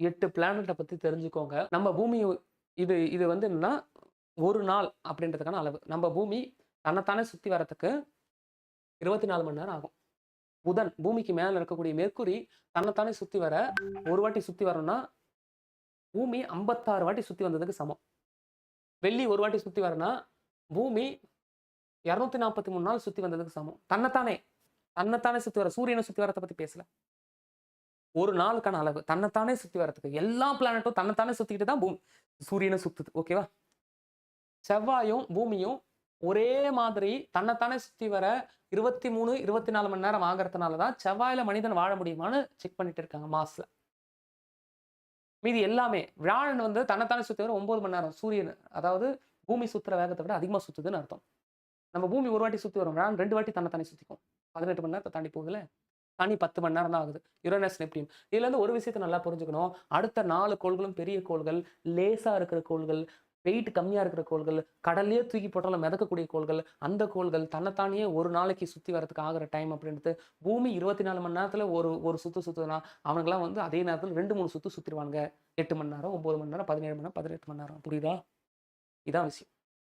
8 பிளானட்ட பத்தி தெரிஞ்சுக்கோங்க. நம்ம பூமி இது இது வந்து என்னன்னா, 1 நாள் அப்படின்றதுக்கான அளவு. நம்ம பூமி தன்னைத்தானே சுத்தி வரதுக்கு 24 மணி நேரம் ஆகும். புதன் பூமிக்கு மேல இருக்கக்கூடிய மெர்க்குரி தன்னைத்தானே சுத்தி வர, ஒரு வாட்டி சுத்தி வரணும்னா, பூமி 56 வாட்டி சுத்தி வந்ததுக்கு சமம். வெள்ளி ஒரு வாட்டி சுத்தி வரனா, பூமி 243 நாள் சுத்தி வந்ததுக்கு சமம். தன்னைத்தானே தன்னைத்தானே சுத்தி வர சூரியன சுத்தி வரத பத்தி பேசல. ஒரு நாளுக்கான அளவு. தன்னைத்தானே சுத்தி வரதுக்கு. எல்லா பிளானட்டும் தன்னைத்தானே சுத்திக்கிட்டு தான் சூரியன சுத்துது. ஓகேவா? செவ்வாயும், பூமியும் ஒரே மாதிரி தன்னைத்தானே சுத்தி வர 23, 24 மணி நேரம் ஆகறதுனால தான் செவ்வாயில மனிதன் வாழ முடியுமான்னு செக் பண்ணிட்டு இருக்காங்க மார்ஸ்ல. மீதி எல்லாமே வியாழன் வந்து தன்னைத்தானே சுத்தி வர 9 மணி நேரம். சூரியன் அதாவது பூமி சுத்துற வேகத்த விட அதிகமா சுத்துதுன்னு அர்த்தம். நம்ம பூமி ஒரு வாட்டி சுத்தி வரும். வியாழன் 2 வாட்டி தன்னைத்தானே சுத்திக்கும். 18 மணி நேரத்த தாண்டி போகுதுல்ல. சனி 10 மணி நேரம் தான் ஆகுது. Uranus, Neptune. இதுல இருந்து ஒரு விஷயத்த நல்லா புரிஞ்சுக்கணும். அடுத்த 4 கோள்களும் பெரிய கோள்கள், லேசா இருக்கிற கோள்கள், வெயிட் கம்மியா இருக்கிற கோள்கள், கடல்லயே தூக்கி போட்டாலும் மிதக்கக்கூடிய கோள்கள், அந்த கோள்கள் தன்னைத்தானே ஒரு நாளைக்கு சுத்தி வரதுக்கு ஆகுற டைம் அப்படின்றது, பூமி 24 மணி நேரத்துல ஒரு சுத்து சுத்துதுன்னா, அவனுங்கலாம் வந்து அதே நேரத்துல 2, 3 சுத்து சுத்திருவானுங்க. 8 மணி நேரம், 9 மணி நேரம், 17 மணி நேரம், 18 மணி நேரம். புரியுதா? இதான் விஷயம்.